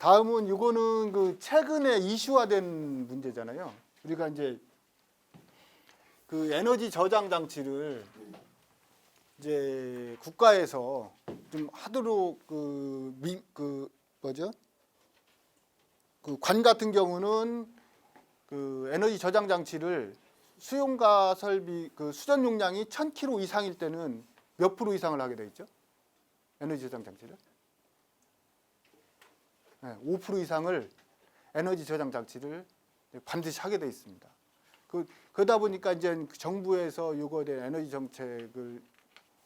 다음은 이거는 그 최근에 이슈화된 문제잖아요. 우리가 이제 그 에너지 저장 장치를 이제 국가에서 좀 하도록 그 뭐죠? 그 관 같은 경우는 그 에너지 저장 장치를 수용가 설비 그 수전 용량이 1000kg 이상일 때는 몇 프로 이상을 하게 돼 있죠? 에너지 저장 장치를. 네, 5% 이상을 에너지 저장 장치를 반드시 하게 돼 있습니다. 그러다 보니까 이제 정부에서 요거에 대한 에너지 정책을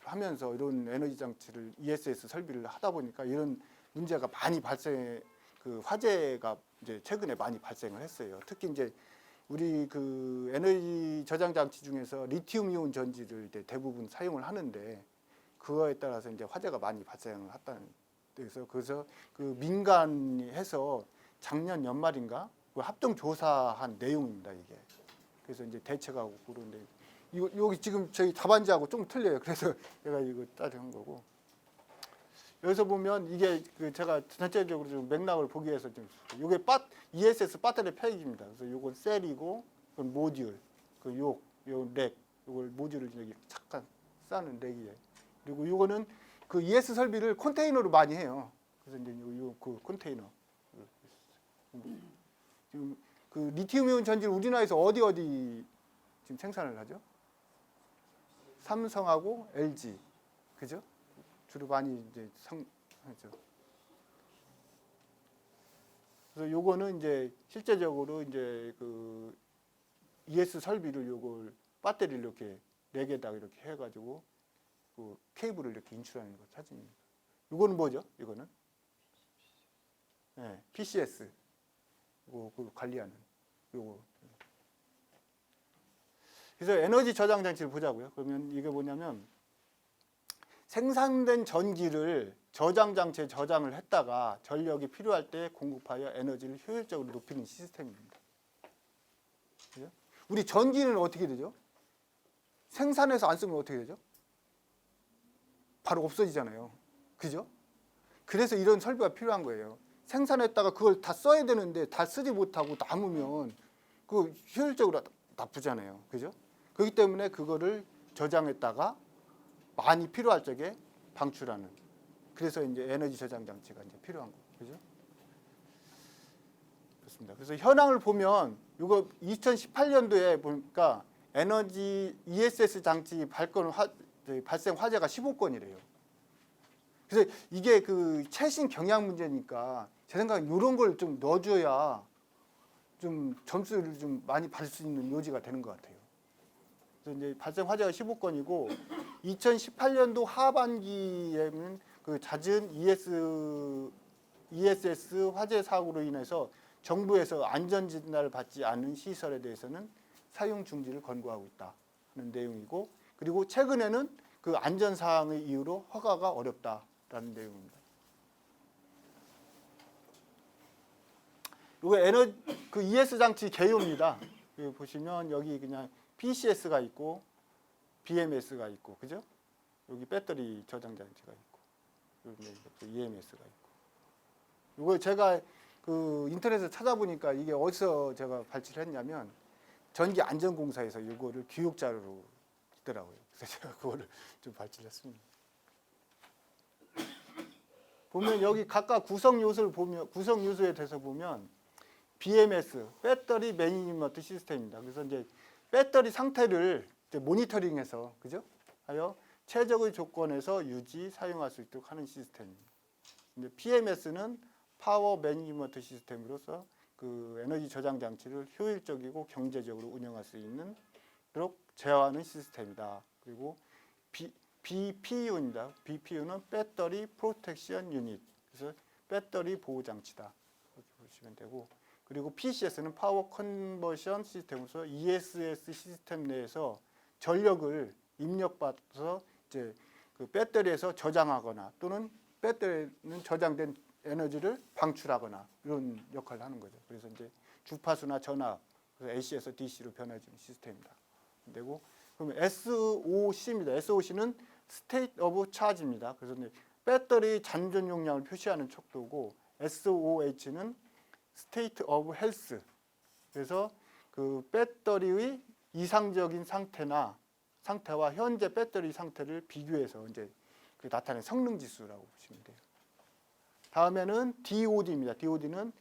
하면서 이런 에너지 장치를 ESS 설비를 하다 보니까 이런 문제가 많이 그 화재가 이제 최근에 많이 발생을 했어요. 특히 이제 우리 그 에너지 저장 장치 중에서 리튬 이온 전지를 이제 대부분 사용을 하는데 그거에 따라서 이제 화재가 많이 발생을 했다는. 그래서 그 민간이 해서 작년 연말인가 그 합동 조사한 내용입니다 이게. 그래서 이제 대책하고 그런데 여기 지금 저희 답안지하고 좀 틀려요. 그래서 제가 이거 따져한 거고. 여기서 보면 이게 그 제가 전체적으로 좀 맥락을 보기 위해서 좀 이게 ESS 배터리 패키지입니다. 그래서 이건 셀이고, 그건 모듈, 요 렉, 이걸 모듈을 여기 잠깐 싸는 렉이에요. 그리고 이거는 그 ES 설비를 컨테이너로 많이 해요. 그래서 이제 그 컨테이너. 지금 그 리튬이온 전지를 우리나라에서 어디 지금 생산을 하죠? 삼성하고 LG, 그죠? 주로 많이 이제 하죠. 그래서 요거는 이제 실제적으로 이제 그 ES 설비를 요걸 배터리를 이렇게 4개에다가 이렇게 해가지고 그 케이블을 이렇게 인출하는 거 사진입니다. 이거는 뭐죠? 이거는 네, PCS. 이거 그 관리하는 요거. 그래서 에너지 저장 장치를 보자고요. 그러면 이게 뭐냐면 생산된 전기를 저장 장치에 저장을 했다가 전력이 필요할 때 공급하여 에너지를 효율적으로 높이는 시스템입니다. 그죠? 우리 전기는 어떻게 되죠? 생산해서 안 쓰면 어떻게 되죠? 바로 없어지잖아요. 그죠? 그래서 이런 설비가 필요한 거예요. 생산했다가 그걸 다 써야 되는데 다 쓰지 못하고 남으면 그 효율적으로 나쁘잖아요. 그죠? 그렇기 때문에 그거를 저장했다가 많이 필요할 적에 방출하는. 그래서 이제 에너지 저장 장치가 이제 필요한 거죠. 그죠? 그렇습니다. 그래서 현황을 보면 이거 2018년도에 보니까 에너지 ESS 장치 발생 화재가 15건이래요. 그래서 이게 그 최신 경영 문제니까 제 생각엔 이런 걸 좀 넣어줘야 좀 점수를 좀 많이 받을 수 있는 요지가 되는 것 같아요. 그래서 이제 발생 화재가 15건이고 2018년도 하반기에는 그 잦은 ESS 화재 사고로 인해서 정부에서 안전 진단을 받지 않은 시설에 대해서는 사용 중지를 권고하고 있다 하는 내용이고, 그리고 최근에는 그 안전 사항의 이유로 허가가 어렵다라는 내용입니다. 이거 그 ES 장치 개요입니다. 여기 보시면 여기 그냥 PCS가 있고 BMS가 있고, 그죠? 여기 배터리 저장 장치가 있고, 여기 EMS가 있고. 이거 제가 그 인터넷에 찾아보니까 이게 어디서 제가 발치를 했냐면 전기 안전공사에서 이거를 교육 자료로 있더라고요. 그래서 제가 그거를 좀 발치를 했습니다. 보면 여기 각각 구성 요소에 대해서 보면 BMS, 배터리 매니지먼트 시스템입니다. 그래서 이제 배터리 상태를 이제 모니터링해서, 그죠? 하여 최적의 조건에서 사용할 수 있도록 하는 시스템입니다. 이제 PMS는 파워 매니지먼트 시스템으로서 그 에너지 저장 장치를 효율적이고 경제적으로 운영할 수 있는 도록 제어하는 시스템이다. 그리고 BPU입니다. BPU는 배터리 프로텍션 유닛. 그래서 배터리 보호 장치다. 이렇게 보시면 되고, 그리고 PCS는 파워 컨버션 시스템으로서 ESS 시스템 내에서 전력을 입력받아서 이제 그 배터리에서 저장하거나 또는 배터리는 저장된 에너지를 방출하거나 이런 역할을 하는 거죠. 그래서 이제 주파수나 전압, 그래서 AC에서 DC로 변해지는 시스템입니다. 되고, 그러면 SOC입니다. SOC는 State of Charge입니다. 그래서 이제 배터리 잔존 용량을 표시하는 척도고, SOH는 State of Health. 그래서 그 배터리의 이상적인 상태와 현재 배터리 상태를 비교해서 이제 그 나타낸 성능 지수라고 보시면 돼요. 다음에는 DOD입니다. DOD는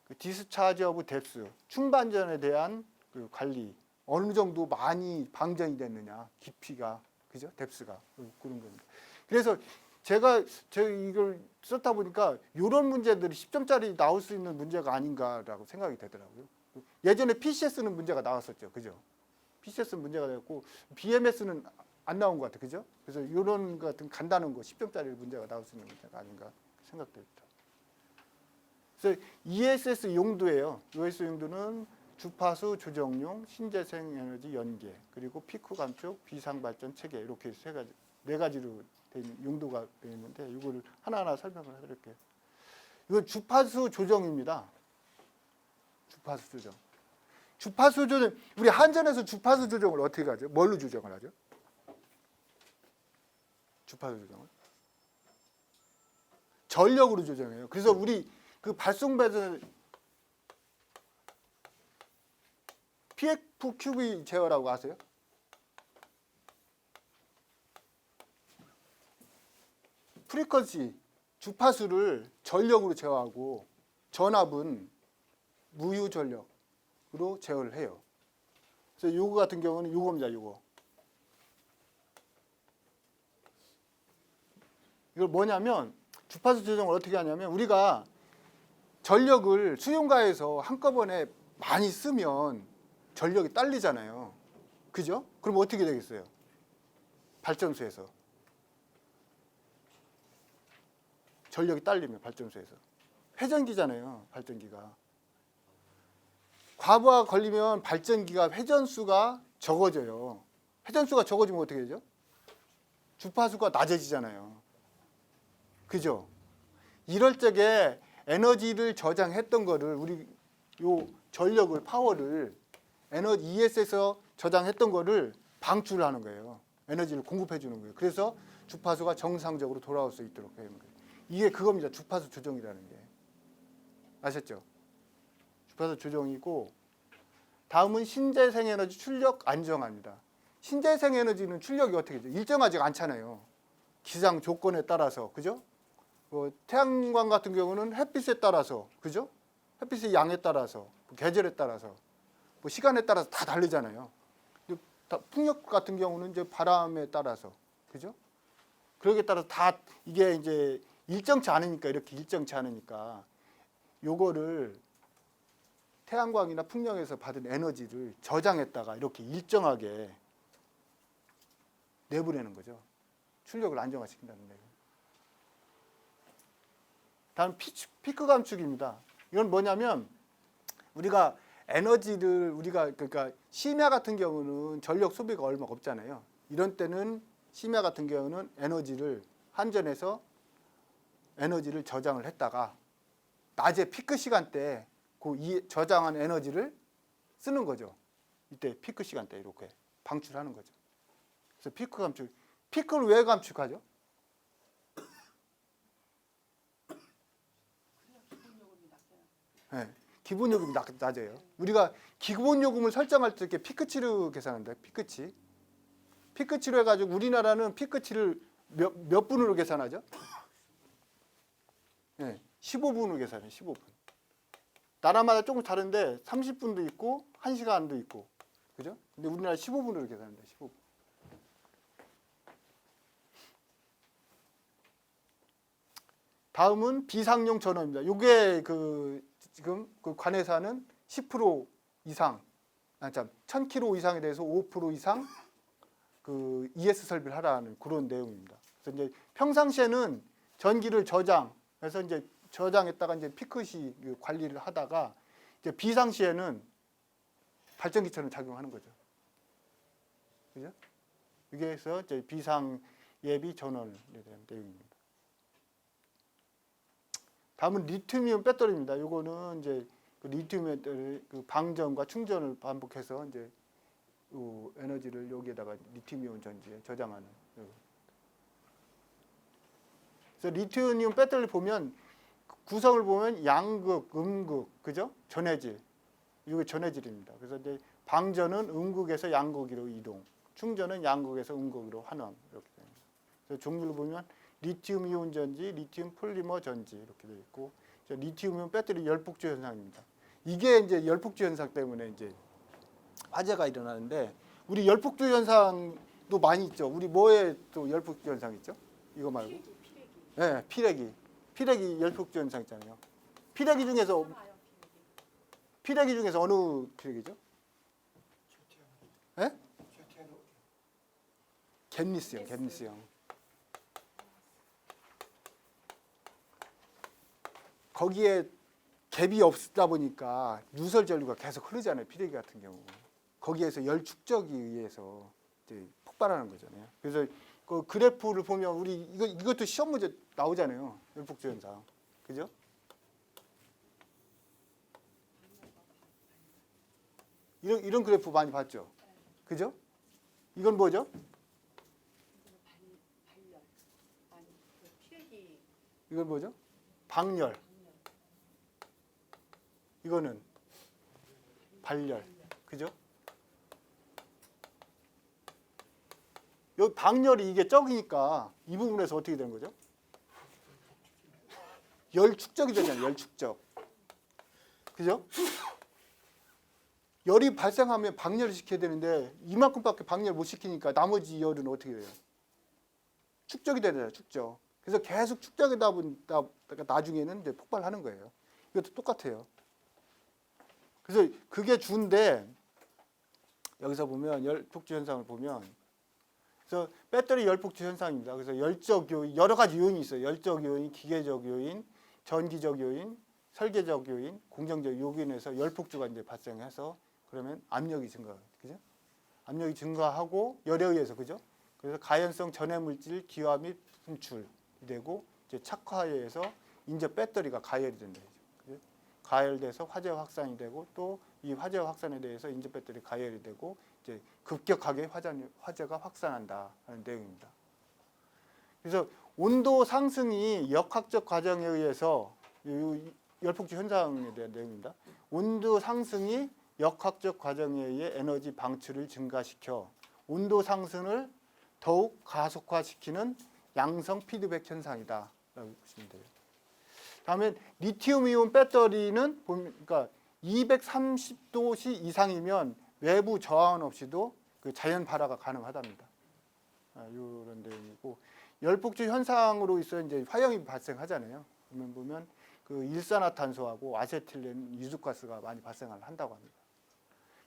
그 디스차지 오브 뎁스, 충반전에 대한 그 관리, 어느 정도 많이 방전이 됐느냐, 깊이가, 그죠? 뎁스가 그런 겁니다. 그래서 제가 이걸 썼다 보니까 이런 문제들이 10점짜리 나올 수 있는 문제가 아닌가라고 생각이 되더라고요. 예전에 PCS는 문제가 나왔었죠, 그죠? PCS 문제가 됐고 BMS는 안 나온 것 같아요, 그죠? 그래서 이런 같은 간단한 거 10점짜리 문제가 나올 수 있는 문제가 아닌가 생각됩니다. 그래서 ESS 용도예요. ESS 용도는 주파수 조정용, 신재생 에너지 연계, 그리고 피크 감축, 비상 발전 체계 이렇게 네 가지로 된 용도가 되어 있는데 이거를 하나하나 설명을 해드릴게요. 이건 주파수 조정입니다. 주파수 조정. 주파수 조정, 우리 한전에서 주파수 조정을 어떻게 하죠? 뭘로 조정을 하죠? 주파수 조정을 전력으로 조정해요. 그래서 우리 그 발송배선 PFQV 제어라고 아세요? 프리퀀시 주파수를 전력으로 제어하고 전압은 무유 전력으로 제어를 해요. 그래서 요거 같은 경우는 요겁니다. 요거. 이걸 뭐냐면 주파수 조정을 어떻게 하냐면 우리가 전력을 수용가에서 한꺼번에 많이 쓰면 전력이 딸리잖아요. 그죠? 그럼 어떻게 되겠어요? 발전소에서. 전력이 딸리면 발전소에서. 회전기잖아요. 발전기가. 과부하 걸리면 발전기가 회전수가 적어져요. 회전수가 적어지면 어떻게 되죠? 주파수가 낮아지잖아요. 그죠? 이럴 적에 에너지를 저장했던 거를 우리 요 전력을 파워를 에너지 ES에서 저장했던 거를 방출하는 거예요. 에너지를 공급해 주는 거예요. 그래서 주파수가 정상적으로 돌아올 수 있도록 되는 거예요. 이게 그겁니다. 주파수 조정이라는 게. 아셨죠? 주파수 조정이고 다음은 신재생 에너지 출력 안정화입니다. 신재생 에너지는 출력이 어떻게 되죠? 일정하지가 않잖아요. 기상 조건에 따라서. 그죠? 태양광 같은 경우는 햇빛에 따라서. 그죠? 햇빛의 양에 따라서, 계절에 따라서, 시간에 따라서 다 다르잖아요. 풍력 같은 경우는 이제 바람에 따라서. 그죠? 그러기에 따라서 다 이게 이제 일정치 않으니까 이렇게 일정치 않으니까 요거를 태양광이나 풍력에서 받은 에너지를 저장했다가 이렇게 일정하게 내보내는 거죠. 출력을 안정화시킨다는 얘기예요. 다음 피크 감축입니다. 이건 뭐냐면 우리가 에너지를 그러니까 심야 같은 경우는 전력 소비가 얼마 없잖아요. 이런 때는 심야 같은 경우는 에너지를 한전에서 에너지를 저장을 했다가 낮에 피크 시간대에 그 저장한 에너지를 쓰는 거죠. 이때 피크 시간대 이렇게 방출하는 거죠. 그래서 피크 감축. 피크를 왜 감축하죠? 네, 기본 요금이 낮아요. 우리가 기본 요금을 설정할 때 이렇게 피크치로 계산한다. 피크치로 해가지고 우리나라는 피크치를 몇 분으로 계산하죠? 네, 15분으로 계산해요. 15분. 나라마다 조금 다른데 30분도 있고 1시간도 있고. 그죠? 근데 우리나라 15분으로 계산합니다. 15분. 다음은 비상용 전원입니다. 이게 지금 그 관에서는 10% 이상, 1000km 이상에 대해서 5% 이상 그 ES 설비를 하라는 그런 내용입니다. 그래서 이제 평상시에는 전기를 저장해서 이제 저장했다가 이제 피크시 관리를 하다가 이제 비상시에는 발전기처럼 작용하는 거죠. 그죠? 이게 해서 이제 비상 예비 전원에 대한 내용입니다. 다음은 리튬이온 배터리입니다. 요거는 이제 그 리튬 배터리 그 방전과 충전을 반복해서 이제 에너지를 여기에다가 리튬이온 전지에 저장하는. 그래서 리튬이온 배터리를 보면 구성을 보면 양극, 음극, 그죠? 전해질. 이게 전해질입니다. 그래서 이제 방전은 음극에서 양극으로 이동, 충전은 양극에서 음극으로 환원 이렇게 됩니다. 그래서 종류를 보면 리튬 이온 전지, 리튬 폴리머 전지 이렇게 되어 있고, 리튬은 배터리 열폭주 현상입니다. 이게 이제 열폭주 현상 때문에 이제 화재가 일어나는데, 우리 열폭주 현상도 많이 있죠. 우리 뭐에 또 열폭주 현상 있죠? 이거 말고. 피레기. 네, 피레기 열폭주 현상 있잖아요. 피레기 중에서 어느 피레기죠? 예? 갯니스형. 거기에 갭이 없다 보니까 누설 전류가 계속 흐르잖아요. 피레기 같은 경우. 거기에서 열 축적에 의해서 이제 폭발하는 거잖아요. 그래서 그 그래프를 보면 우리 이것도 시험 문제 나오잖아요. 열폭주 현상. 그죠? 이런 그래프 많이 봤죠? 그죠? 이건 뭐죠? 발열. 아니, 그 피레기. 이건 뭐죠? 방열. 이거는 발열. 그죠? 여기 방열이 이게 적으니까 이 부분에서 어떻게 되는 거죠? 열 축적이 되잖아요. 열 축적. 그죠? 열이 발생하면 방열을 시켜야 되는데 이만큼밖에 방열 못 시키니까 나머지 열은 어떻게 돼요? 축적이 되잖아요. 축적. 그래서 계속 축적이다 보니까 나중에는 이제 폭발하는 거예요. 이것도 똑같아요. 그래서 그게 주인데, 여기서 보면 열폭주 현상을 보면, 그래서 배터리 열폭주 현상입니다. 그래서 열적 요인, 여러 가지 요인이 있어요. 열적 요인, 기계적 요인, 전기적 요인, 설계적 요인, 공정적 요인에서 열폭주가 이제 발생해서 그러면 압력이 증가, 그죠? 압력이 증가하고 열에 의해서, 그죠? 그래서 가연성 전해 물질 기화 및 분출이 되고, 이제 착화에 의해서 이제 배터리가 가열이 된다. 그죠? 가열돼서 화재 확산이 되고, 또 이 화재 확산에 대해서 인제 배터리 가열이 되고, 이제 급격하게 화재가 확산한다 하는 내용입니다. 그래서 온도 상승이 역학적 과정에 의해서 열폭주 현상에 대한 내용입니다. 온도 상승이 역학적 과정에 의해 에너지 방출을 증가시켜 온도 상승을 더욱 가속화시키는 양성 피드백 현상이다 라고 보시면 돼요. 다음에 리튬 이온 배터리는 그러니까 230도씨 이상이면 외부 저항 없이도 그 자연 발화가 가능하답니다. 이런 내용이고, 열폭주 현상으로 있어 이제 화염이 발생하잖아요. 그러면 보면 그 일산화탄소하고 아세틸렌 유축가스가 많이 발생을 한다고 합니다.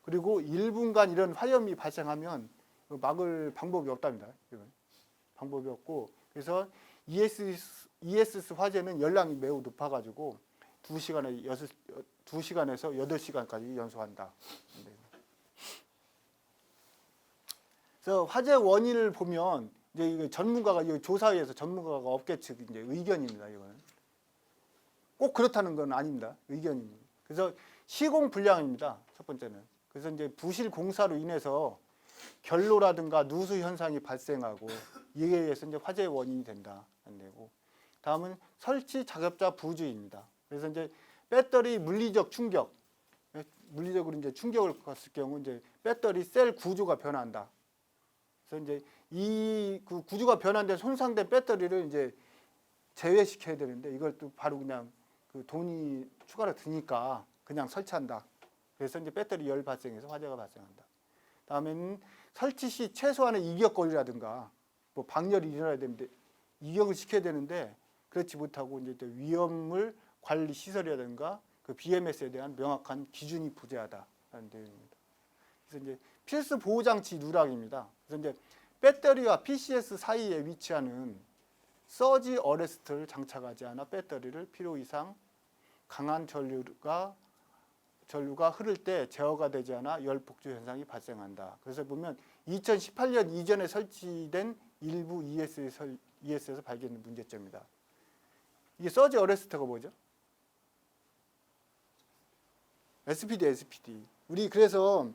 그리고 1분간 이런 화염이 발생하면 막을 방법이 없답니다. 이건 방법이 없고, 그래서 ESS 화재는 열량이 매우 높아가지고 2시간에서 8시간까지 연소한다. 그래서 화재 원인을 보면 이제 이거 전문가가 이 조사위에서 전문가가 업계 측 이제 의견입니다. 이거는 꼭 그렇다는 건 아닙니다. 의견입니다. 그래서 시공 불량입니다. 첫 번째는. 그래서 이제 부실 공사로 인해서 결로라든가 누수 현상이 발생하고 이에 의해서 이제 화재 원인이 된다. 되고. 다음은 설치 작업자 부주의입니다. 그래서 이제 배터리 물리적 충격, 물리적으로 이제 충격을 갔을 경우 이제 배터리 셀 구조가 변한다. 그래서 이제 이 그 구조가 변한데 손상된 배터리를 이제 제외시켜야 되는데 이걸 또 바로 그냥 그 돈이 추가로 드니까 그냥 설치한다. 그래서 이제 배터리 열 발생해서 화재가 발생한다. 다음에는 설치 시 최소한의 이격거리라든가 뭐 방열이 일어나야 되는데 이격을 시켜야 되는데 그렇지 못하고 이제 위험물 관리 시설이라든가 그 BMS에 대한 명확한 기준이 부재하다라는 내용입니다. 그래서 이제 필수 보호 장치 누락입니다. 그래서 이제 배터리와 PCS 사이에 위치하는 서지 어레스트를 장착하지 않아 배터리를 필요 이상 강한 전류가 흐를 때 제어가 되지 않아 열폭주 현상이 발생한다. 그래서 보면 2018년 이전에 설치된 일부 ES에서 발견된 문제점이다. 이게 서지 어레스트가 뭐죠? SPD. 우리 그래서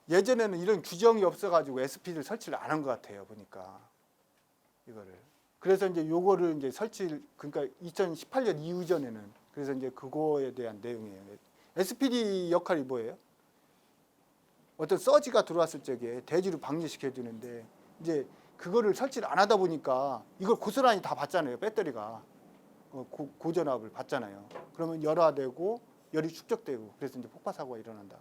예전에는 이런 규정이 없어가지고 SPD를 설치를 안 한 것 같아요. 보니까 이거를. 그래서 이제 요거를 이제 그러니까 2018년 이후전에는 그래서 이제 그거에 대한 내용이에요. SPD 역할이 뭐예요? 어떤 서지가 들어왔을 적에 대지를 방지시켜 주는데 이제 그거를 설치를 안 하다 보니까 이걸 고스란히 다 받잖아요. 배터리가 고전압을 받잖아요. 그러면 열화되고 열이 축적되고 그래서 이제 폭파 사고가 일어난다.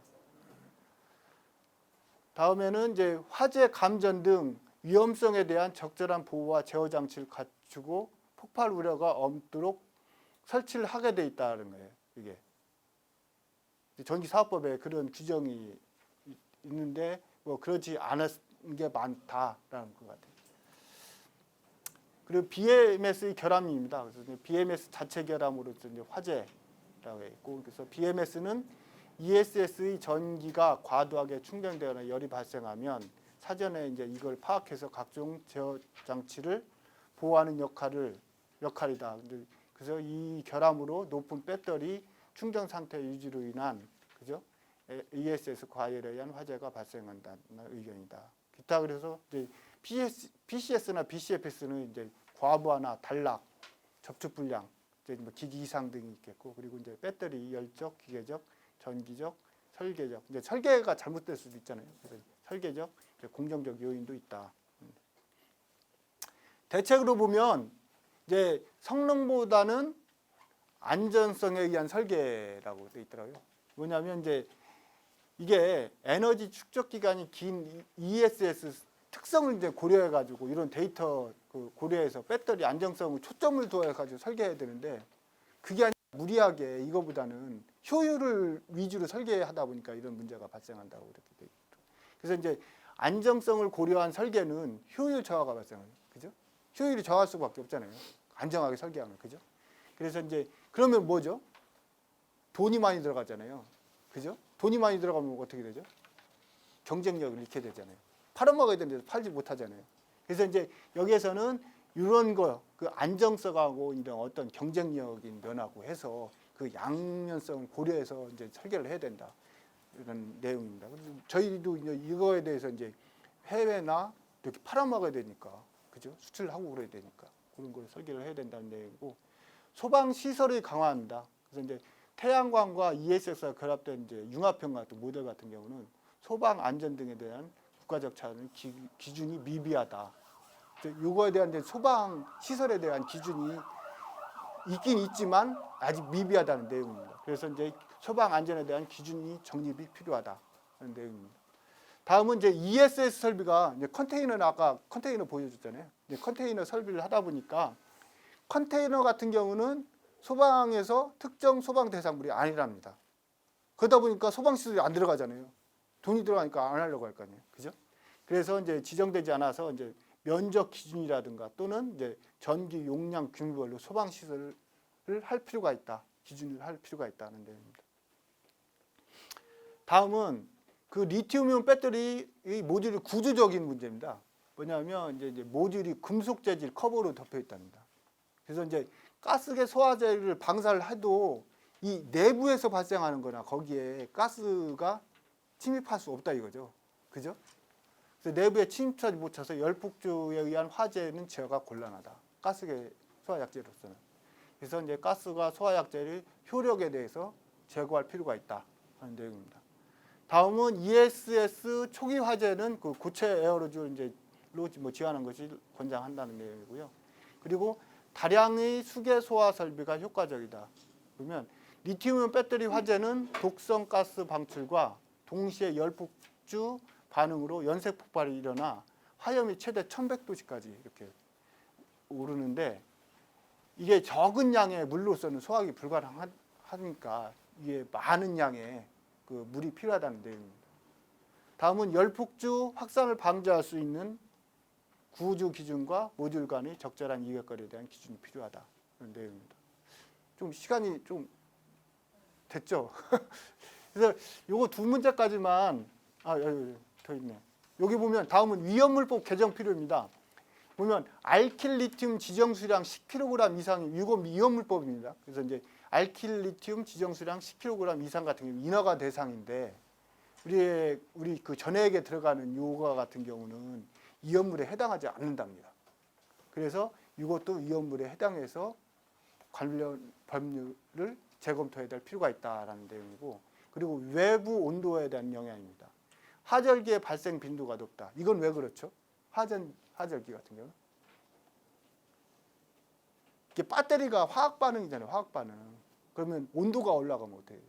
다음에는 이제 화재 감전 등 위험성에 대한 적절한 보호와 제어 장치를 갖추고 폭발 우려가 없도록 설치를 하게 돼 있다는 거예요. 이게 전기사업법에 그런 규정이 있는데 뭐 그렇지 않은 게 많다라는 것 같아요. 그리고 BMS의 결함입니다. 그래서 BMS 자체 결함으로서 이제 화재라고 있고, 그래서 BMS는 ESS의 전기가 과도하게 충전되거나 열이 발생하면 사전에 이제 이걸 파악해서 각종 제어 장치를 보호하는 역할이다. 그래서 이 결함으로 높은 배터리 충전 상태 유지로 인한 그죠? ESS 과열에 의한 화재가 발생한다는 의견이다. 기타 그래서 이제 PCS나 BCFS는 이제 과부하나 단락, 접촉 불량, 이제 뭐 기기 이상 등이 있겠고, 그리고 이제 배터리 열적, 기계적, 전기적, 설계적. 이제 설계가 잘못될 수도 있잖아요. 그래서 설계적, 공정적 요인도 있다. 대책으로 보면 이제 성능보다는 안전성에 의한 설계라고 돼 있더라고요. 뭐냐면 이제 이게 에너지 축적 기간이 긴 ESS 특성을 이제 고려해 가지고 이런 데이터 고려해서 배터리 안정성을 초점을 두어 가지고 설계해야 되는데 그게 아니라 무리하게 이거보다는 효율을 위주로 설계하다 보니까 이런 문제가 발생한다고 이렇게 돼 있죠. 그래서 이제 안정성을 고려한 설계는 효율 저하가 발생해요. 그죠? 효율이 저할 수밖에 없잖아요. 안정하게 설계하면. 그죠? 그래서 이제 그러면 뭐죠? 돈이 많이 들어가잖아요. 그죠? 돈이 많이 들어가면 어떻게 되죠? 경쟁력을 잃게 되잖아요. 팔아먹어야 되는데 팔지 못하잖아요. 그래서 이제 여기에서는 이런 그 안정성하고 이런 어떤 경쟁력인 면하고 해서 그 양면성을 고려해서 이제 설계를 해야 된다. 이런 내용입니다. 저희도 이제 이거에 대해서 이제 해외나 이렇게 팔아먹어야 되니까, 그죠? 수출하고 그래야 되니까 그런 걸 설계를 해야 된다는 내용이고, 소방 시설을 강화한다. 그래서 이제 태양광과 ESS가 결합된 이제 융합형 같은 모델 같은 경우는 소방 안전 등에 대한 국가적 차원 기준이 미비하다. 이거에 대한 이제 소방 시설에 대한 기준이 있긴 있지만 아직 미비하다는 내용입니다. 그래서 이제 소방 안전에 대한 기준이 정립이 필요하다는 내용입니다. 다음은 이제 ESS 설비가 이제 컨테이너는 아까 컨테이너 보여줬잖아요. 이제 컨테이너 설비를 하다 보니까 컨테이너 같은 경우는 소방에서 특정 소방 대상물이 아니랍니다. 그러다 보니까 소방 시설이 안 들어가잖아요. 돈이 들어가니까 안 하려고 할 거 아니에요. 그죠? 그래서 이제 지정되지 않아서 이제 면적 기준이라든가 또는 이제 전기 용량 규모별로 소방 시설을 할 필요가 있다. 기준을 할 필요가 있다는 내용입니다. 다음은 그 리튬이온 배터리 모듈의 구조적인 문제입니다. 뭐냐면 이제 모듈이 금속 재질 커버로 덮여 있답니다. 그래서 이제 가스계 소화제를 방사를 해도 이 내부에서 발생하는 거나 거기에 가스가 침입할 수 없다 이거죠. 그죠? 그래서 내부에 침입하지 못해서 열폭주에 의한 화재는 제어가 곤란하다. 가스계 소화약제로서는. 그래서 이제 가스가 소화약제의 효력에 대해서 제거할 필요가 있다 하는 내용입니다. 다음은 ESS 초기 화재는 그 고체 에어로졸 이제로 뭐 지원하는 것이 권장한다는 내용이고요. 그리고 다량의 수계 소화 설비가 효과적이다. 그러면 리튬이온 배터리 화재는 독성 가스 방출과 동시에 열폭주 반응으로 연쇄 폭발이 일어나 화염이 최대 1100도씨까지 이렇게 오르는데 이게 적은 양의 물로서는 소화하기 불가능하니까 이게 많은 양의 그 물이 필요하다는 내용입니다. 다음은 열폭주 확산을 방지할 수 있는 구조 기준과 모듈 간의 적절한 이격거리에 대한 기준이 필요하다는 내용입니다. 좀 시간이 좀 됐죠? 그래서 요거 두 문제까지만 여기 더 있네. 여기 보면 다음은 위험물법 개정 필요입니다. 보면 알킬 리튬 지정 수량 10kg 이상이 이거 위험물법입니다. 그래서 이제 알킬 리튬 지정 수량 10kg 이상 같은 경우 인허가 대상인데 우리 그 전액에 들어가는 요거 같은 경우는 위험물에 해당하지 않는답니다. 그래서 이것도 위험물에 해당해서 관련 법률을 재검토해야 될 필요가 있다라는 내용이고, 그리고 외부 온도에 대한 영향입니다. 화절기의 발생 빈도가 높다. 이건 왜 그렇죠? 화절기 같은 경우 이게 배터리가 화학 반응이잖아요. 화학 반응. 그러면 온도가 올라가면 어떻게 해요?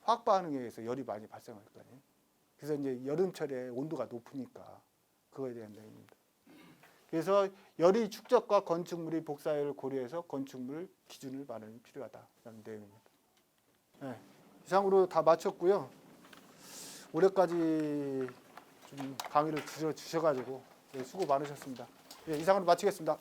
화학 반응에 의해서 열이 많이 발생할 거 아니에요. 그래서 이제 여름철에 온도가 높으니까 그거에 대한 내용입니다. 그래서 열의 축적과 건축물의 복사율을 고려해서 건축물 기준을 마련이 필요하다는 내용입니다. 네, 이상으로 다 마쳤고요. 올해까지 좀 강의를 들어주셔가지고 수고 많으셨습니다. 예, 이상으로 마치겠습니다.